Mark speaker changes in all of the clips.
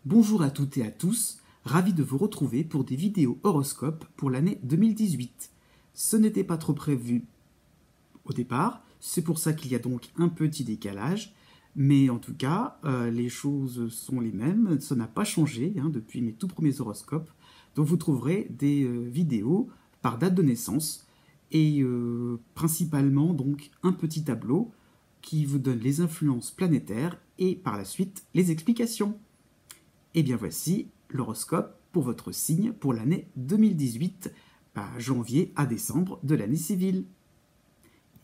Speaker 1: Bonjour à toutes et à tous, ravi de vous retrouver pour des vidéos horoscopes pour l'année 2018. Ce n'était pas trop prévu au départ, c'est pour ça qu'il y a donc un petit décalage, mais en tout cas, les choses sont les mêmes, ça n'a pas changé depuis mes tout premiers horoscopes, donc vous trouverez des vidéos par date de naissance et principalement donc un petit tableau qui vous donne les influences planétaires et par la suite les explications. Et bien voici l'horoscope pour votre signe pour l'année 2018, janvier à décembre de l'année civile.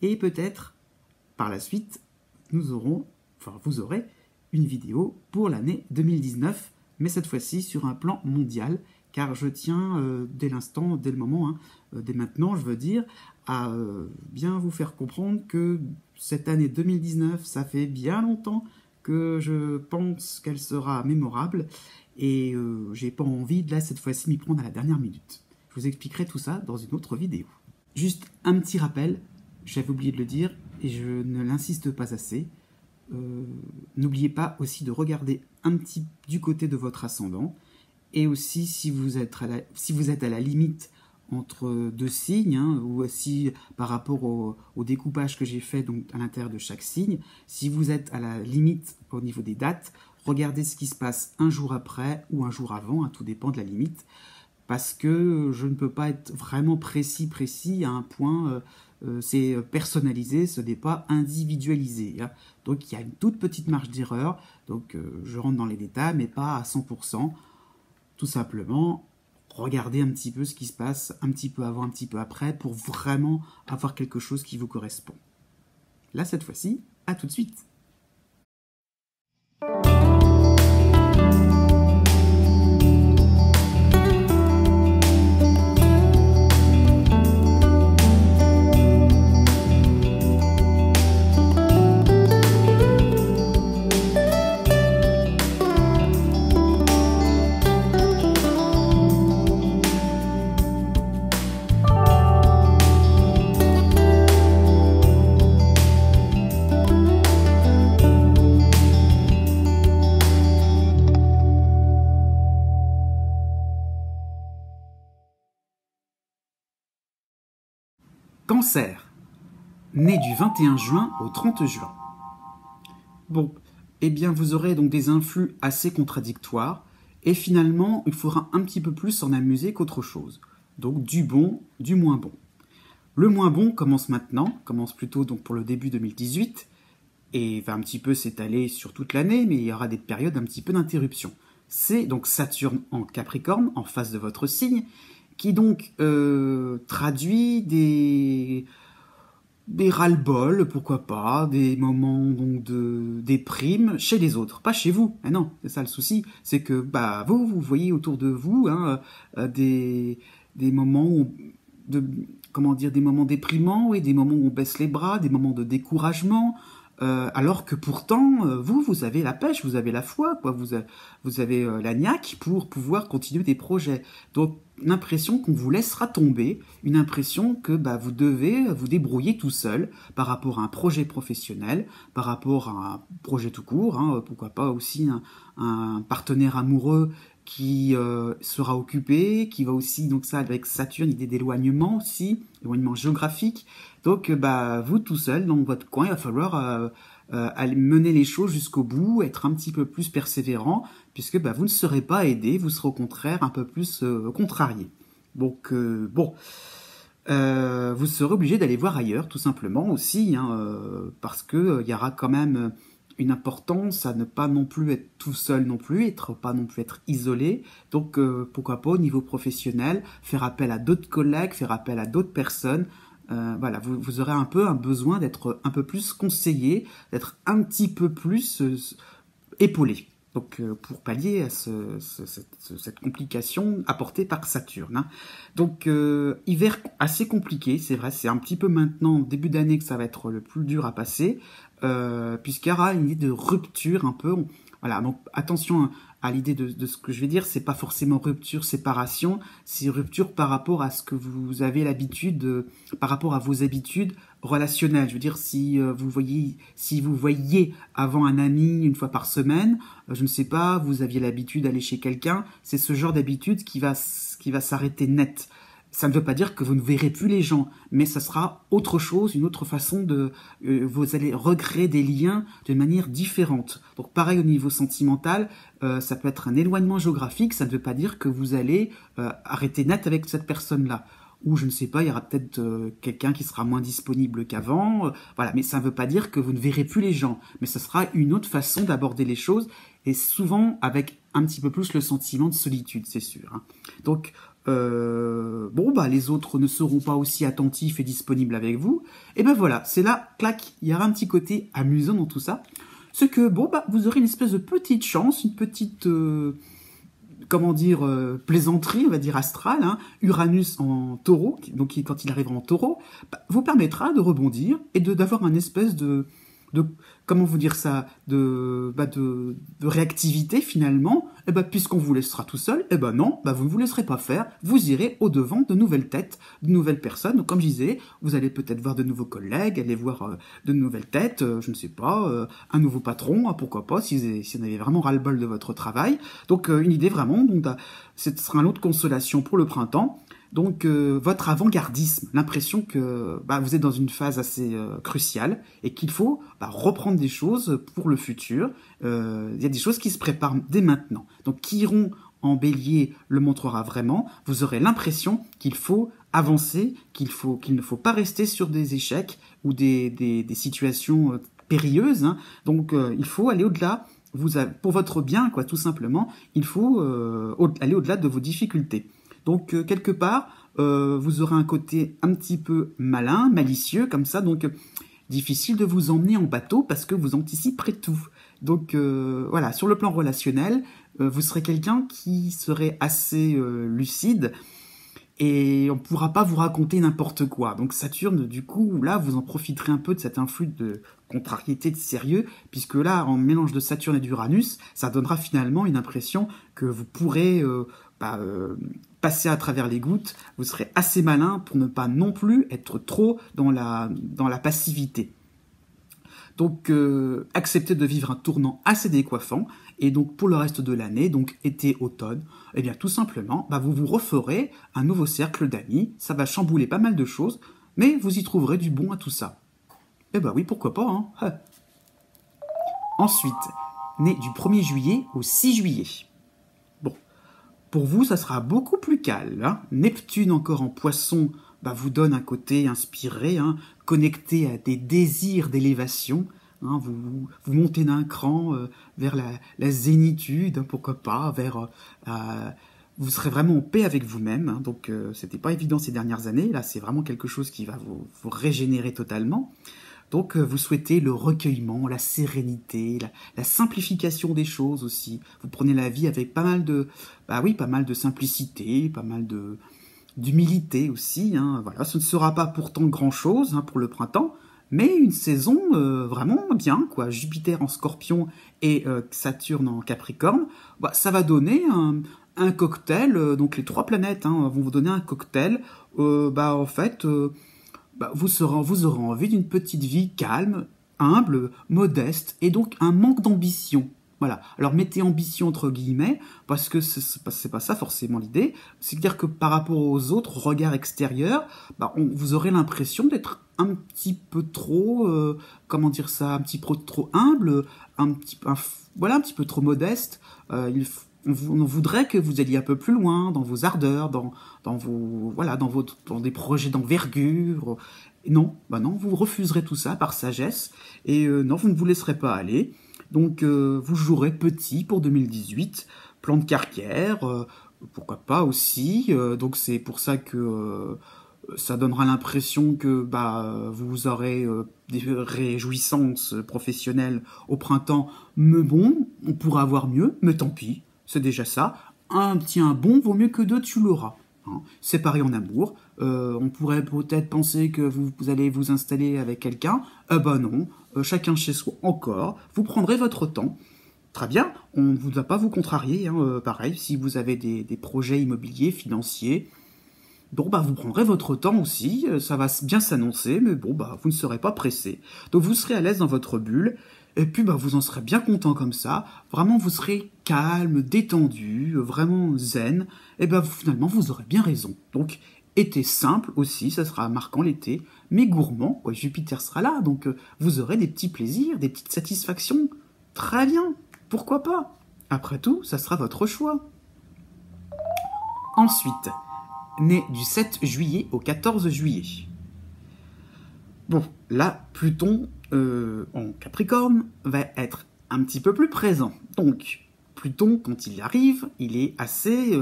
Speaker 1: Et peut-être, par la suite, vous aurez une vidéo pour l'année 2019, mais cette fois-ci sur un plan mondial, car je tiens dès maintenant, je veux dire, à bien vous faire comprendre que cette année 2019, ça fait bien longtemps que je pense qu'elle sera mémorable et j'ai pas envie de là cette fois-ci m'y prendre à la dernière minute. Je vous expliquerai tout ça dans une autre vidéo. Juste un petit rappel, j'avais oublié de le dire et je ne l'insiste pas assez. N'oubliez pas aussi de regarder un petit du côté de votre ascendant et aussi si vous êtes à la limite entre deux signes, ou aussi par rapport au découpage que j'ai fait donc à l'intérieur de chaque signe, si vous êtes à la limite au niveau des dates, regardez ce qui se passe un jour après ou un jour avant, tout dépend de la limite, parce que je ne peux pas être vraiment précis à un point, c'est personnalisé, ce n'est pas individualisé. Donc il y a une toute petite marge d'erreur, donc je rentre dans les détails, mais pas à 100%, tout simplement. Regardez un petit peu ce qui se passe, un petit peu avant, un petit peu après, pour vraiment avoir quelque chose qui vous correspond. Là, cette fois-ci, à tout de suite. Cancer, né du 21 juin au 30 juin. Bon, eh bien vous aurez donc des influx assez contradictoires et finalement il faudra un petit peu plus s'en amuser qu'autre chose. Donc du bon, du moins bon. Le moins bon commence maintenant, commence plutôt donc pour le début 2018 et va un petit peu s'étaler sur toute l'année, mais il y aura des périodes un petit peu d'interruption. C'est donc Saturne en Capricorne, en face de votre signe, qui donc traduit des ras-le-bol, pourquoi pas, des moments donc de déprime chez les autres, pas chez vous. Mais non, c'est ça le souci, c'est que vous voyez autour de vous des moments des moments déprimants et des moments où on baisse les bras, des moments de découragement. Alors que pourtant, vous avez la pêche, vous avez la foi, quoi. Vous avez la niaque pour pouvoir continuer des projets. Donc, une impression qu'on vous laissera tomber, une impression que vous devez vous débrouiller tout seul par rapport à un projet professionnel, par rapport à un projet tout court, pourquoi pas aussi un partenaire amoureux qui sera occupé, qui va aussi, donc ça avec Saturne, idée d'éloignement aussi, éloignement géographique. Donc vous tout seul dans votre coin, il va falloir aller mener les choses jusqu'au bout, être un petit peu plus persévérant, puisque vous ne serez pas aidé, vous serez au contraire un peu plus contrarié. Donc vous serez obligé d'aller voir ailleurs, tout simplement aussi, parce que il y aura quand même une importance à ne pas non plus être tout seul non plus, pas non plus être isolé. Donc pourquoi pas au niveau professionnel, faire appel à d'autres collègues, faire appel à d'autres personnes. Voilà, vous aurez un peu un besoin d'être un peu plus conseillé, d'être un petit peu plus épaulé. Donc pour pallier à cette complication apportée par Saturne. Donc hiver assez compliqué, c'est vrai, c'est un petit peu maintenant, début d'année, que ça va être le plus dur à passer, puisqu'il y aura une idée de rupture un peu. Voilà, donc attention à l'idée de ce que je vais dire, c'est pas forcément rupture, séparation, c'est rupture par rapport à ce que vous avez l'habitude, par rapport à vos habitudes relationnelles. Je veux dire, si vous voyiez avant un ami une fois par semaine, je ne sais pas, vous aviez l'habitude d'aller chez quelqu'un, c'est ce genre d'habitude qui va s'arrêter net. Ça ne veut pas dire que vous ne verrez plus les gens, mais ça sera autre chose, une autre façon de... vous allez recréer des liens de manière différente. Donc pareil au niveau sentimental, ça peut être un éloignement géographique, ça ne veut pas dire que vous allez arrêter net avec cette personne-là. Ou je ne sais pas, il y aura peut-être quelqu'un qui sera moins disponible qu'avant, voilà. Mais ça ne veut pas dire que vous ne verrez plus les gens, mais ça sera une autre façon d'aborder les choses, et souvent avec un petit peu plus le sentiment de solitude, c'est sûr. Hein. Donc, les autres ne seront pas aussi attentifs et disponibles avec vous. Et ben voilà, c'est là, clac, il y aura un petit côté amusant dans tout ça. C'est que, vous aurez une espèce de petite chance, une petite... plaisanterie, on va dire astrale, hein, Uranus en taureau, donc quand il arrivera en taureau, vous permettra de rebondir et d'avoir un espèce de comment vous dire ça, de réactivité finalement. Et puisqu'on vous laissera tout seul, non, vous ne vous laisserez pas faire, vous irez au-devant de nouvelles têtes, de nouvelles personnes. Donc comme je disais, vous allez peut-être voir de nouveaux collègues, aller voir de nouvelles têtes, je ne sais pas, un nouveau patron, pourquoi pas, si vous avez vraiment ras-le-bol de votre travail. Donc une idée vraiment, donc ce sera une autre consolation pour le printemps. Donc votre avant-gardisme, l'impression que vous êtes dans une phase assez cruciale et qu'il faut reprendre des choses pour le futur. Il y a des choses qui se préparent dès maintenant. Donc qui iront en bélier le montrera vraiment. Vous aurez l'impression qu'il faut avancer, qu'il ne faut pas rester sur des échecs ou des situations périlleuses. Hein. Donc il faut aller au-delà. Pour votre bien, quoi, tout simplement, il faut aller au-delà de vos difficultés. Donc, quelque part, vous aurez un côté un petit peu malin, malicieux, comme ça, donc difficile de vous emmener en bateau parce que vous anticiperez tout. Donc, voilà, sur le plan relationnel, vous serez quelqu'un qui serait assez lucide et on ne pourra pas vous raconter n'importe quoi. Donc, Saturne, du coup, là, vous en profiterez un peu de cet influx de contrariété, de sérieux, puisque là, en mélange de Saturne et d'Uranus, ça donnera finalement une impression que vous pourrez... passer à travers les gouttes, vous serez assez malin pour ne pas non plus être trop dans la passivité. Donc, acceptez de vivre un tournant assez décoiffant, et donc pour le reste de l'année, donc été, automne, eh bien tout simplement, vous vous referez un nouveau cercle d'amis, ça va chambouler pas mal de choses, mais vous y trouverez du bon à tout ça. Eh oui, pourquoi pas, hein. Ensuite, né du 1er juillet au 6 juillet. Pour vous, ça sera beaucoup plus calme. Hein. Neptune, encore en poisson, vous donne un côté inspiré, hein, connecté à des désirs d'élévation. Hein, vous montez d'un cran vers la zénitude, hein, pourquoi pas, vous serez vraiment en paix avec vous-même. Hein, donc, c'était pas évident ces dernières années. Là, c'est vraiment quelque chose qui va vous régénérer totalement. Donc, vous souhaitez le recueillement, la sérénité, la simplification des choses aussi. Vous prenez la vie avec pas mal de simplicité, pas mal d'humilité aussi. Hein. Voilà, ce ne sera pas pourtant grand-chose pour le printemps, mais une saison vraiment bien, quoi. Jupiter en Scorpion et Saturne en Capricorne, ça va donner un cocktail. Donc, les 3 planètes vont vous donner un cocktail. En fait... vous aurez envie d'une petite vie calme, humble, modeste, et donc un manque d'ambition. Voilà. Alors mettez ambition entre guillemets, parce que c'est pas ça forcément l'idée. C'est-à-dire que par rapport aux autres regards extérieurs, vous aurez l'impression d'être un petit peu trop, un petit peu trop humble, un petit peu trop modeste. On voudrait que vous alliez un peu plus loin dans vos ardeurs, dans des projets d'envergure. Non, vous refuserez tout ça par sagesse. Et non, vous ne vous laisserez pas aller. Donc, vous jouerez petit pour 2018. Plan de carrière, pourquoi pas aussi. Donc, c'est pour ça que ça donnera l'impression que vous aurez des réjouissances professionnelles au printemps. Mais bon, on pourra avoir mieux, mais tant pis. C'est déjà ça. Un bon vaut mieux que 2, tu l'auras. Hein. C'est pareil en amour. On pourrait peut-être penser que vous allez vous installer avec quelqu'un. Non. Chacun chez soi encore. Vous prendrez votre temps. très bien, on ne vous va pas vous contrarier, hein, pareil, si vous avez des projets immobiliers, financiers, bon, bah, vous prendrez votre temps aussi, ça va bien s'annoncer, mais bon, bah, vous ne serez pas pressé. Donc, vous serez à l'aise dans votre bulle, et puis, bah, vous en serez bien content comme ça. Vraiment, vous serez calme, détendu, vraiment zen, et bah, finalement, vous aurez bien raison. Donc, été simple aussi, ça sera marquant l'été, mais gourmand, ouais, Jupiter sera là, donc vous aurez des petits plaisirs, des petites satisfactions. Très bien, pourquoi pas? Après tout, ça sera votre choix. Ensuite, né du 7 juillet au 14 juillet. Bon, là, Pluton en Capricorne va être un petit peu plus présent. Donc, Pluton, quand il y arrive, il est assez...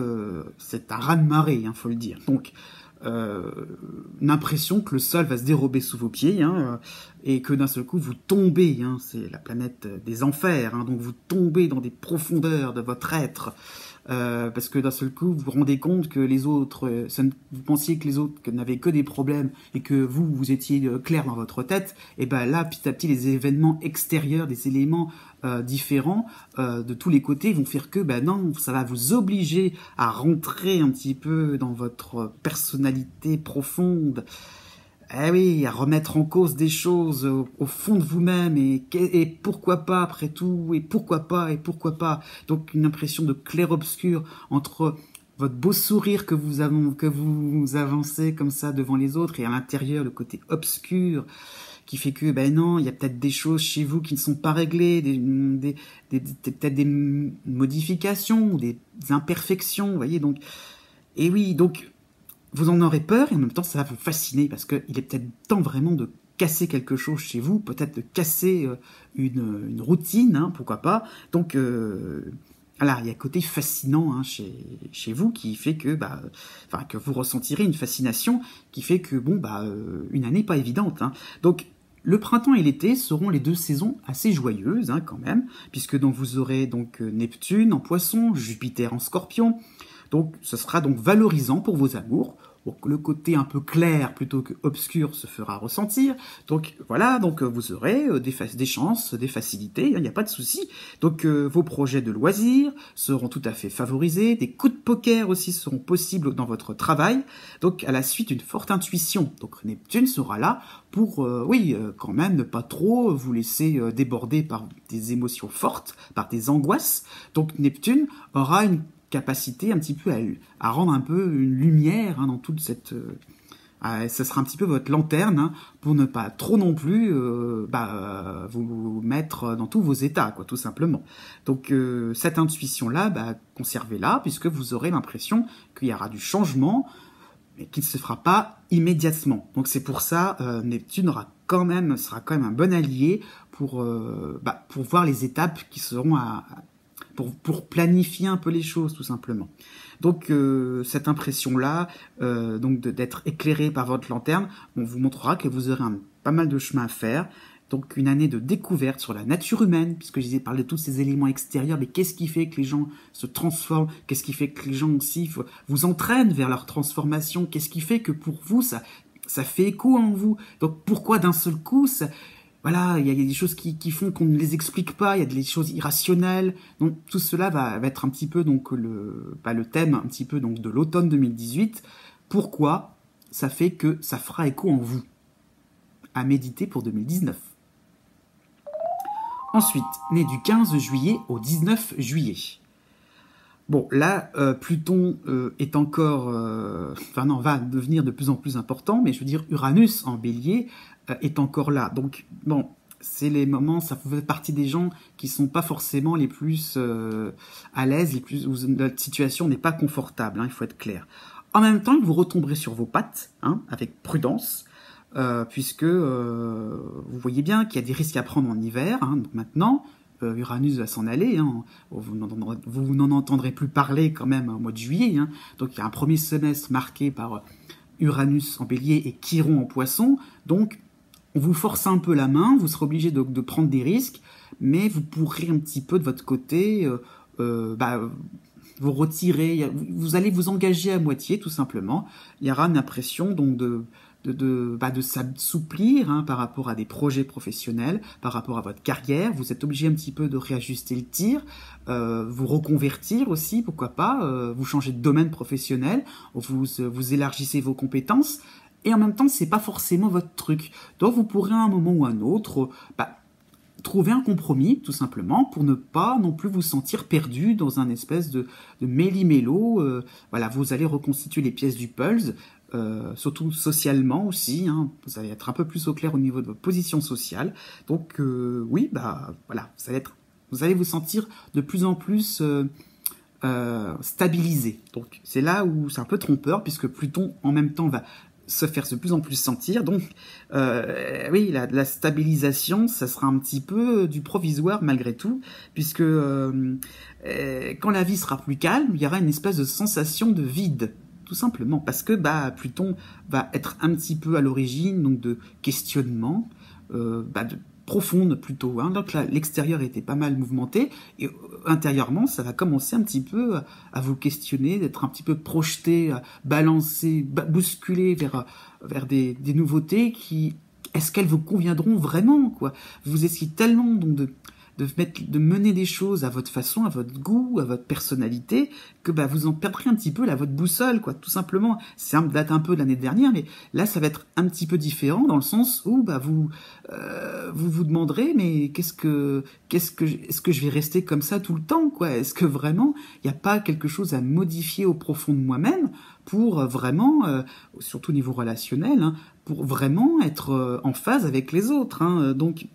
Speaker 1: c'est un raz-de-marée, faut le dire. Donc, l'impression que le sol va se dérober sous vos pieds, et que d'un seul coup, vous tombez, c'est la planète des enfers, donc vous tombez dans des profondeurs de votre être, parce que d'un seul coup, vous vous rendez compte que les autres, vous pensiez que les autres n'avaient que des problèmes et que vous étiez clair dans votre tête, et ben là, petit à petit, les événements extérieurs, des éléments différents de tous les côtés vont faire que, ben non, ça va vous obliger à rentrer un petit peu dans votre personnalité profonde. Eh oui, à remettre en cause des choses au fond de vous-même, et pourquoi pas après tout, et pourquoi pas, et pourquoi pas. Donc une impression de clair-obscur entre votre beau sourire que vous avancez comme ça devant les autres, et à l'intérieur le côté obscur qui fait que, ben non, il y a peut-être des choses chez vous qui ne sont pas réglées, peut-être des modifications, des imperfections, vous voyez, donc, et oui, donc, vous en aurez peur, et en même temps, ça va vous fasciner, parce qu'il est peut-être temps vraiment de casser quelque chose chez vous, peut-être de casser une routine, pourquoi pas. Donc, voilà, il y a un côté fascinant chez vous qui fait que, que vous ressentirez une fascination qui fait que, une année pas évidente. Donc, le printemps et l'été seront les deux saisons assez joyeuses, quand même, puisque donc vous aurez donc Neptune en Poisson, Jupiter en Scorpion. Donc, ce sera donc valorisant pour vos amours. Donc, le côté un peu clair plutôt que obscur se fera ressentir. Donc, voilà, donc vous aurez des chances, des facilités, il n'y a pas de souci. Donc, vos projets de loisirs seront tout à fait favorisés. Des coups de poker aussi seront possibles dans votre travail. Donc, à la suite d'une forte intuition. Donc, Neptune sera là pour, quand même, ne pas trop vous laisser déborder par des émotions fortes, par des angoisses. Donc, Neptune aura une capacité un petit peu à rendre un peu une lumière dans toute cette... ça sera un petit peu votre lanterne pour ne pas trop non plus vous mettre dans tous vos états, tout simplement. Donc cette intuition-là, conservez-la, puisque vous aurez l'impression qu'il y aura du changement, mais qui ne se fera pas immédiatement. Donc c'est pour ça, Neptune sera quand même un bon allié pour voir les étapes qui seront pour planifier un peu les choses, tout simplement. Donc, cette impression-là, d'être éclairé par votre lanterne, on vous montrera que vous aurez pas mal de chemin à faire. Donc, une année de découverte sur la nature humaine, puisque je parlé de tous ces éléments extérieurs, mais qu'est-ce qui fait que les gens se transforment? Qu'est-ce qui fait que les gens aussi vous entraînent vers leur transformation? Qu'est-ce qui fait que pour vous, ça fait écho en vous? Donc, pourquoi d'un seul coup, voilà, il y a des choses qui font qu'on ne les explique pas, il y a des choses irrationnelles. Donc tout cela va être un petit peu donc le thème un petit peu donc de l'automne 2018. Pourquoi? Ça fait que ça fera écho en vous. À méditer pour 2019. Ensuite, né du 15 juillet au 19 juillet. Bon, là, Pluton est encore... va devenir de plus en plus important, mais je veux dire, Uranus en bélier est encore là. Donc, bon, c'est les moments, ça fait partie des gens qui sont pas forcément les plus à l'aise, où la situation n'est pas confortable, il faut être clair. En même temps, vous retomberez sur vos pattes, avec prudence, puisque vous voyez bien qu'il y a des risques à prendre en hiver, donc maintenant... Uranus va s'en aller, vous n'en entendrez plus parler quand même au mois de juillet, donc il y a un premier semestre marqué par Uranus en bélier et Chiron en poisson, donc on vous force un peu la main, vous serez obligé de prendre des risques, mais vous pourrez un petit peu de votre côté vous retirer, vous allez vous engager à moitié tout simplement, il y aura une impression donc de s'assouplir hein, par rapport à des projets professionnels, par rapport à votre carrière. Vous êtes obligé un petit peu de réajuster le tir, vous reconvertir aussi, pourquoi pas, vous changez de domaine professionnel, vous élargissez vos compétences, et en même temps, c'est pas forcément votre truc. Donc vous pourrez à un moment ou à un autre trouver un compromis, tout simplement, pour ne pas non plus vous sentir perdu dans un espèce de méli-mélo. Voilà, vous allez reconstituer les pièces du puzzle, surtout socialement aussi. Hein, vous allez être un peu plus au clair au niveau de votre position sociale. Donc oui, voilà, vous allez vous sentir de plus en plus stabilisé. Donc c'est là où c'est un peu trompeur, puisque Pluton en même temps va se faire de plus en plus sentir. Donc, oui, la stabilisation, ça sera un petit peu du provisoire malgré tout, puisque quand la vie sera plus calme, il y aura une espèce de sensation de vide, tout simplement, parce que Pluton va être un petit peu à l'origine donc de questionnement, de profonde plutôt. Hein. Donc là, l'extérieur était pas mal mouvementé, et intérieurement, ça va commencer un petit peu à vous questionner, d'être un petit peu projeté, balancé, bousculé vers des nouveautés qui, est-ce qu'elles vous conviendront vraiment, quoi? Vous essayez tellement donc de mener des choses à votre façon, à votre goût, à votre personnalité, que vous en perdrez un petit peu votre boussole, quoi, tout simplement. Ça date un peu de l'année dernière, mais là, ça va être un petit peu différent dans le sens où vous demanderez, mais est-ce que je vais rester comme ça tout le temps, quoi? Est-ce que vraiment il n'y a pas quelque chose à modifier au profond de moi-même pour vraiment, surtout au niveau relationnel, hein, pour vraiment être en phase avec les autres, hein, donc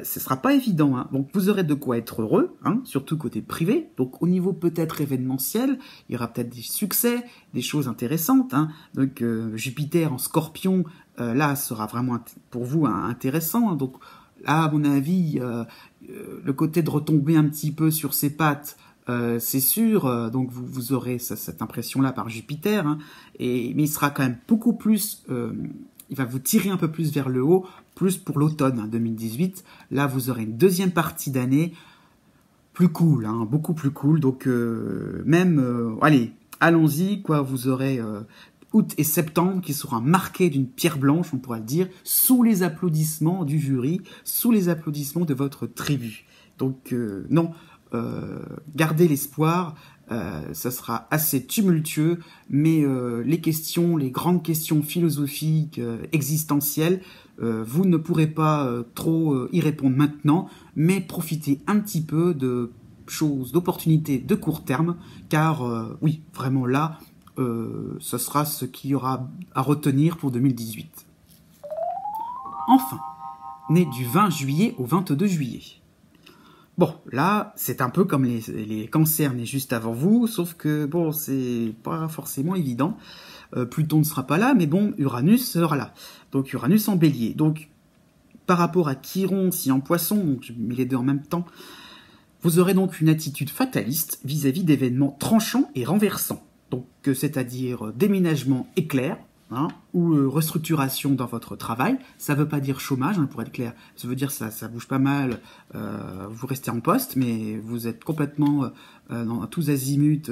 Speaker 1: ce sera pas évident. Hein. Donc, vous aurez de quoi être heureux, hein, surtout côté privé. Donc, au niveau peut-être événementiel, il y aura peut-être des succès, des choses intéressantes. Hein. Donc, Jupiter en Scorpion, là, sera vraiment pour vous intéressant. Hein. Donc, là, à mon avis, le côté de retomber un petit peu sur ses pattes, c'est sûr. Donc, vous aurez cette impression-là par Jupiter. Hein. Mais il sera quand même beaucoup plus... il va vous tirer un peu plus vers le haut, plus pour l'automne 2018. Là, vous aurez une deuxième partie d'année plus cool, hein, beaucoup plus cool. Donc, allez, allons-y, quoi. Vous aurez août et septembre qui sera marqués d'une pierre blanche, on pourra le dire, sous les applaudissements du jury, sous les applaudissements de votre tribu. Donc, non, gardez l'espoir. Ça sera assez tumultueux, mais les grandes questions philosophiques, existentielles, vous ne pourrez pas trop y répondre maintenant, mais profitez un petit peu de choses, d'opportunités de court terme, car oui, vraiment là, ce sera ce qu'il y aura à retenir pour 2018. Enfin, né du 20 juillet au 22 juillet. Bon, là, c'est un peu comme les cancers nés juste avant vous, sauf que, bon, c'est pas forcément évident. Pluton ne sera pas là, mais bon, Uranus sera là. Donc, Uranus en bélier. Donc, par rapport à Chiron, si en poisson, donc je mets les deux en même temps, vous aurez donc une attitude fataliste vis-à-vis d'événements tranchants et renversants. Donc, c'est-à-dire déménagement éclair, hein, ou restructuration dans votre travail. Ça ne veut pas dire chômage, hein, pour être clair. Ça veut dire ça bouge pas mal, vous restez en poste, mais vous êtes complètement dans tous azimuts,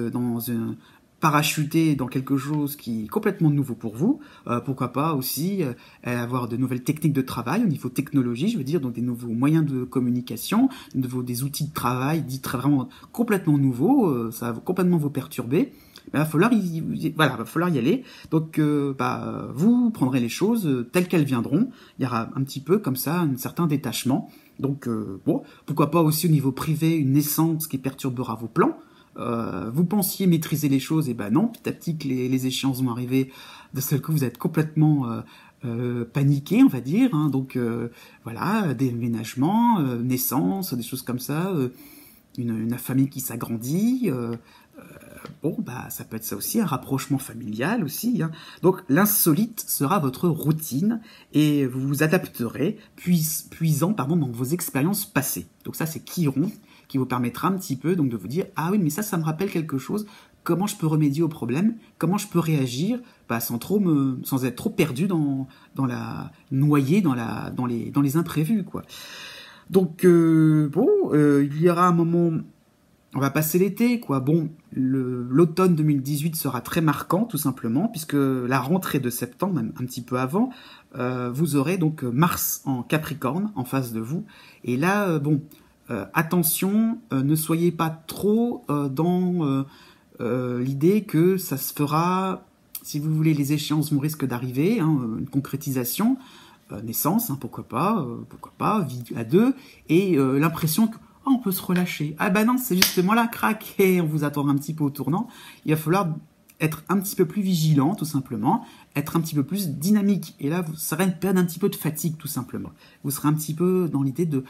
Speaker 1: parachuté dans quelque chose qui est complètement nouveau pour vous. Pourquoi pas aussi avoir de nouvelles techniques de travail au niveau technologie, je veux dire, donc des nouveaux moyens de communication, des outils de travail dits vraiment complètement nouveaux. Ça va complètement vous perturber. Il va falloir y aller. Donc, vous prendrez les choses telles qu'elles viendront. Il y aura un petit peu comme ça un certain détachement. Donc, pourquoi pas aussi au niveau privé une naissance qui perturbera vos plans. Vous pensiez maîtriser les choses, et non, petit à petit que les échéances vont arriver, de seul coup vous êtes complètement paniqué, on va dire. Hein. Donc, déménagement, naissance, des choses comme ça, une famille qui s'agrandit. Ça peut être ça aussi, un rapprochement familial aussi. Hein. Donc, l'insolite sera votre routine et vous vous adapterez, puisant dans vos expériences passées. Donc ça, c'est Chiron qui vous permettra un petit peu donc de vous dire « Ah oui, mais ça me rappelle quelque chose. Comment je peux remédier au problème? Comment je peux réagir sans être trop perdu noyé dans les imprévus, quoi. » Donc, il y aura un moment... on va passer l'été, quoi. Bon, l'automne 2018 sera très marquant, tout simplement, puisque la rentrée de septembre, même un petit peu avant, vous aurez donc Mars en Capricorne en face de vous. Et là, bon, attention, ne soyez pas trop dans l'idée que ça se fera, si vous voulez, les échéances vont risquer d'arriver, hein, une concrétisation, naissance, hein, pourquoi pas, vie à deux, et l'impression que oh, on peut se relâcher. Ah bah non, c'est justement là, crac, et on vous attend un petit peu au tournant. Il va falloir être un petit peu plus vigilant, tout simplement, être un petit peu plus dynamique. Et là, ça sera une période un petit peu de fatigue, tout simplement. Vous serez un petit peu dans l'idée de...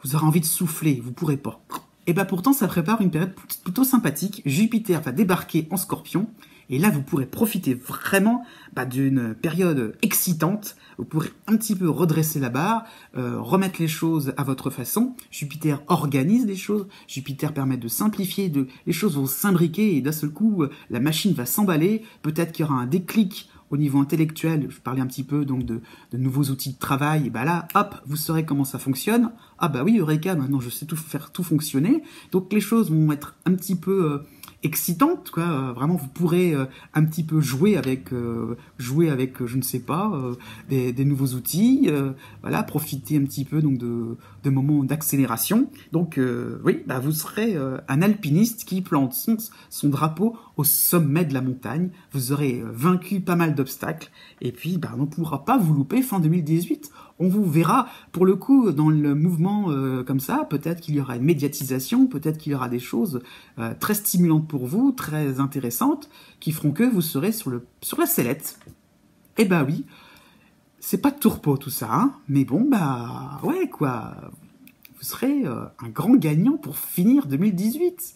Speaker 1: Vous aurez envie de souffler, vous pourrez pas. Et bah pourtant, ça prépare une période plutôt sympathique. Jupiter va débarquer en Scorpion. Et là, vous pourrez profiter vraiment d'une période excitante. Vous pourrez un petit peu redresser la barre, remettre les choses à votre façon. Jupiter organise les choses. Jupiter permet de simplifier. Les choses vont s'imbriquer et d'un seul coup, la machine va s'emballer. Peut-être qu'il y aura un déclic au niveau intellectuel. Je parlais un petit peu donc de nouveaux outils de travail. Et bah là, hop, vous saurez comment ça fonctionne. Ah bah oui, Eureka, maintenant je sais faire tout fonctionner. Donc les choses vont être un petit peu... excitante, quoi. Vraiment, vous pourrez un petit peu jouer avec, je ne sais pas, des nouveaux outils, voilà, profiter un petit peu donc de moments d'accélération. Donc, oui, vous serez un alpiniste qui plante son drapeau au sommet de la montagne. Vous aurez vaincu pas mal d'obstacles, et puis, on ne pourra pas vous louper fin 2018. On vous verra, pour le coup, dans le mouvement comme ça. Peut-être qu'il y aura une médiatisation, peut-être qu'il y aura des choses très stimulantes pour vous, très intéressantes, qui feront que vous serez sur la sellette. Eh bah oui, c'est pas de tourpeau tout ça, hein, mais bon, ouais, quoi. Vous serez un grand gagnant pour finir 2018.